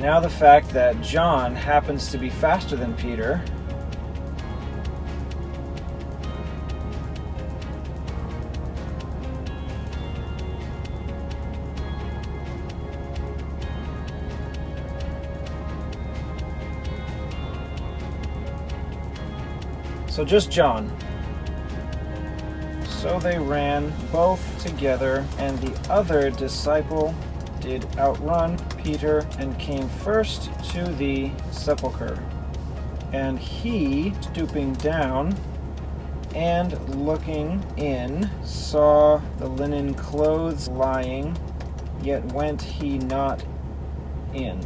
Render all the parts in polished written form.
Now the fact that John happens to be faster than Peter So just John. So they ran both together, and the other disciple did outrun Peter and came first to the sepulchre. And he, stooping down and looking in, saw the linen clothes lying, yet went he not in.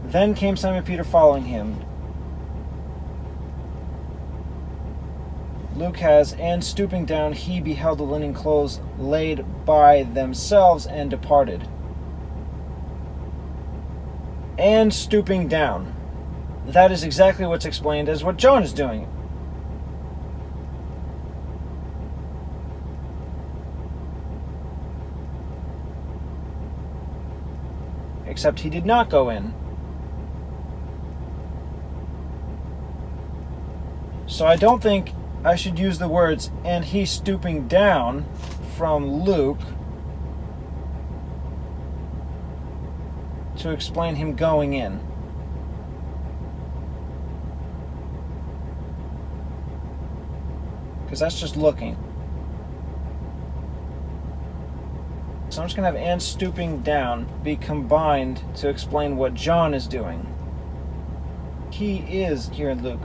Then came Simon Peter following him. Luke has, and stooping down, he beheld the linen clothes laid by themselves and departed. And stooping down. That is exactly what's explained as what John is doing. Except he did not go in. So I don't think I should use the words, and he stooping down, from Luke to explain him going in. Because that's just looking. So I'm just going to have and stooping down be combined to explain what John is doing. He is here in Luke.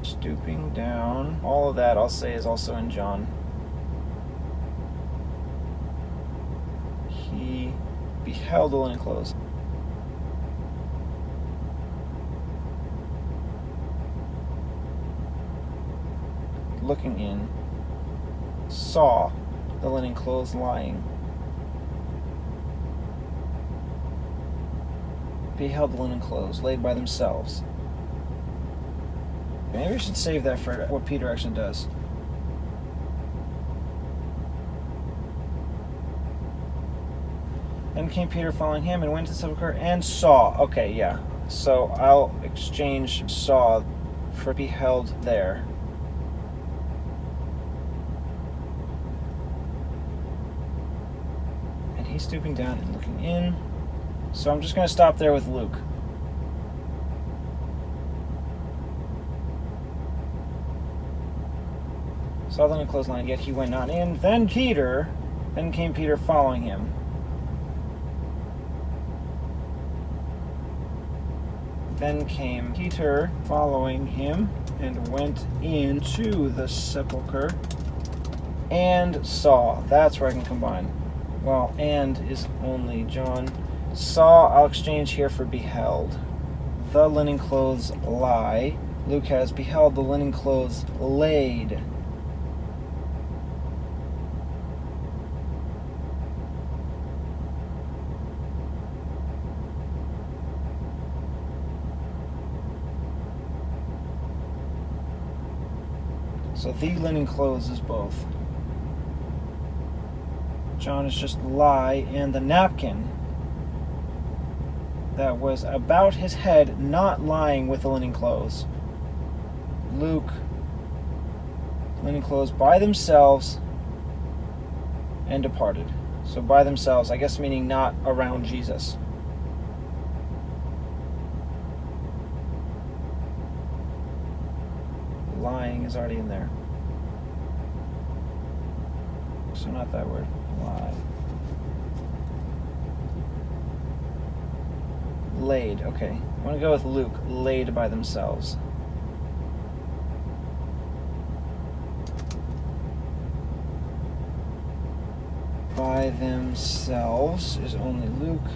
Stooping down. All of that I'll say is also in John. He beheld the linen clothes. Looking in, saw the linen clothes lying. Beheld the linen clothes laid by themselves. Maybe we should save that for what Peter actually does. Then came Peter following him and went to the sepulchre and saw. Okay, yeah. So I'll exchange saw for beheld there. And he's stooping down and looking in. So I'm just going to stop there with Luke. Saw the linen clothes lying, yet he went not in. Then came Peter following him. Then came Peter following him, and went into the sepulchre, and saw. That's where I can combine. Well, and is only John. Saw, I'll exchange here for beheld. The linen clothes lie. Luke has beheld the linen clothes laid. So the linen clothes is both. John is just lie, and the napkin that was about his head not lying with the linen clothes. Luke, linen clothes by themselves and departed. So by themselves, I guess meaning not around Jesus. Lying is already in there. So not that word. Lie. Laid. Okay. I'm going to go with Luke. Laid by themselves. By themselves is only Luke.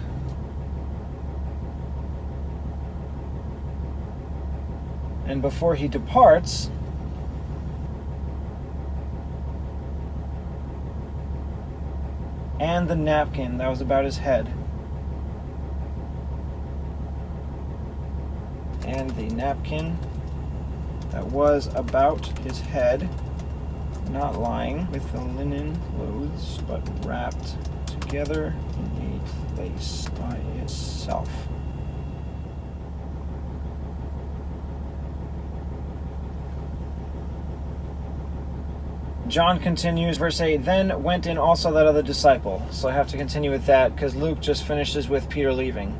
And before he departs, and the napkin that was about his head, and the napkin that was about his head, not lying with the linen clothes, but wrapped together in a place by itself. John continues, verse 8, then went in also that other disciple. So I have to continue with that because Luke just finishes with Peter leaving.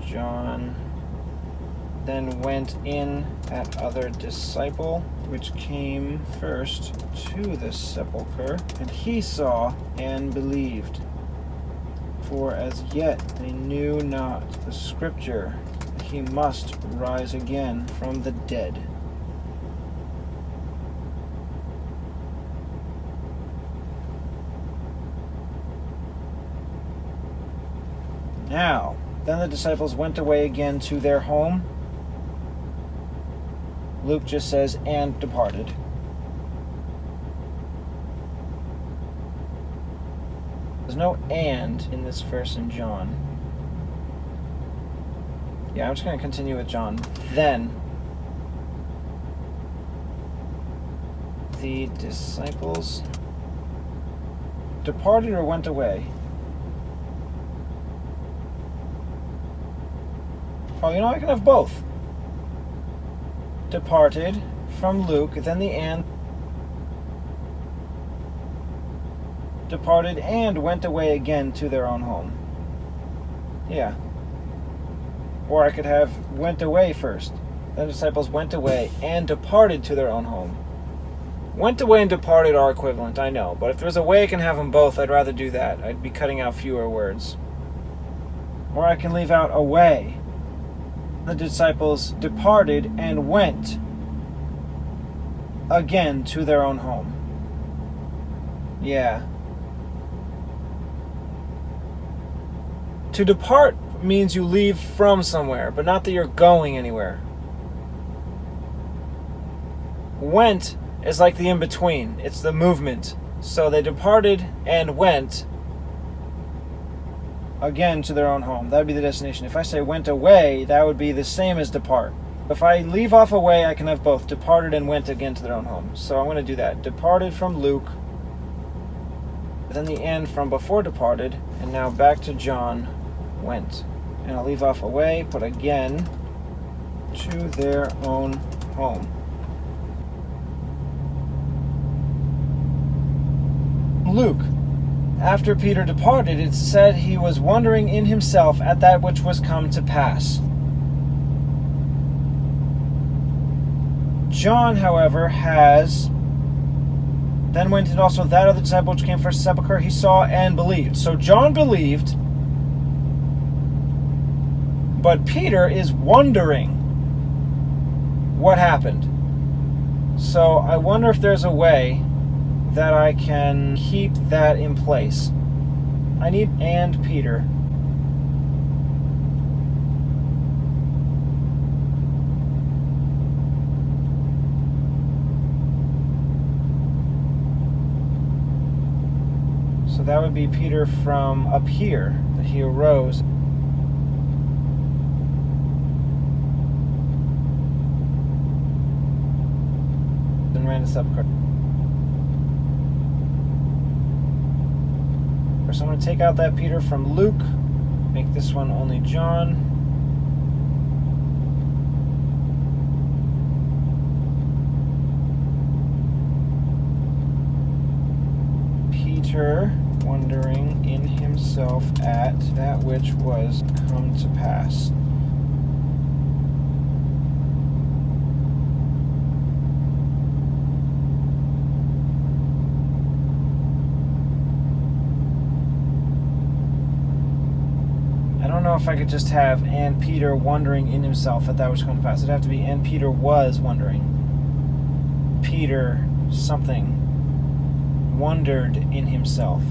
John then went in that other disciple, which came first to the sepulchre, and he saw and believed. For as yet they knew not the scripture, that he must rise again from the dead. Now, then the disciples went away again to their home. Luke just says, and departed. There's no and in this verse in John. Yeah, I'm just going to continue with John. Then the disciples departed or went away. Oh, you know, I can have both. Departed from Luke, then the and. Departed and went away again to their own home. Yeah. Or I could have went away first. Then the disciples went away and departed to their own home. Went away and departed are equivalent, I know. But if there's a way I can have them both, I'd rather do that. I'd be cutting out fewer words. Or I can leave out away. The disciples departed and went again to their own home. Yeah. To depart means you leave from somewhere, but not that you're going anywhere. Went is like the in-between. It's the movement. So they departed and went again to their own home. That would be the destination. If I say went away, that would be the same as depart. If I leave off away, I can have both. Departed and went again to their own home. So I'm going to do that. Departed from Luke, then the end from before departed, and now back to John, went. And I'll leave off away, put again to their own home. Luke, after Peter departed, it said he was wondering in himself at that which was come to pass. John, however, has then went in also that other disciple which came first to the sepulchre, he saw and believed. So John believed, but Peter is wondering what happened. So I wonder if there's a way that I can keep that in place. I need and Peter. So that would be Peter from up here, that he arose. And ran to sepulchre. So I'm going to take out that Peter from Luke, make this one only John. Peter wondering in himself at that which was come to pass. I don't know if I could just have and Peter wondering in himself at that which was come to pass. It'd have to be and Peter was wondering. Peter something wondered in himself.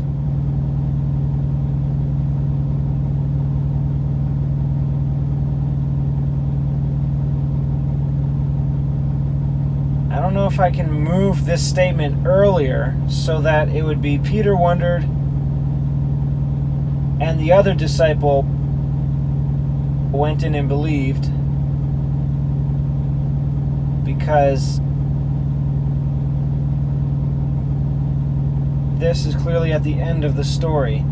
I don't know if I can move this statement earlier so that it would be Peter wondered and the other disciple went in and believed, because this is clearly at the end of the story.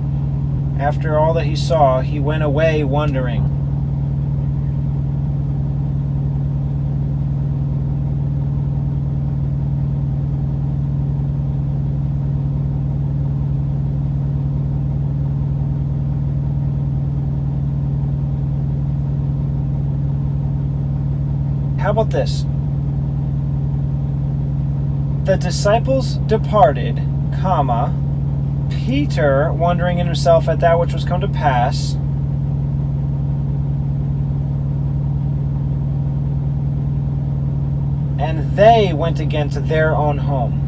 After all that he saw, he went away wondering. How about this? The disciples departed, comma, Peter wondering in himself at that which was come to pass, and they went again to their own home.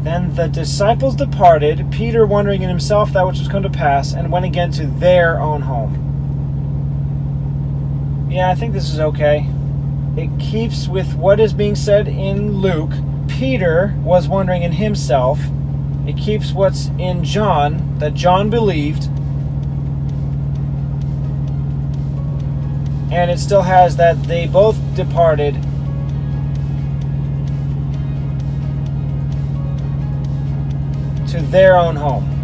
Then the disciples departed, Peter wondering in himself that which was come to pass, and went again to their own home. Yeah, I think this is okay. It keeps with what is being said in Luke. Peter was wondering in himself. It keeps what's in John, that John believed. And it still has that they both departed to their own home.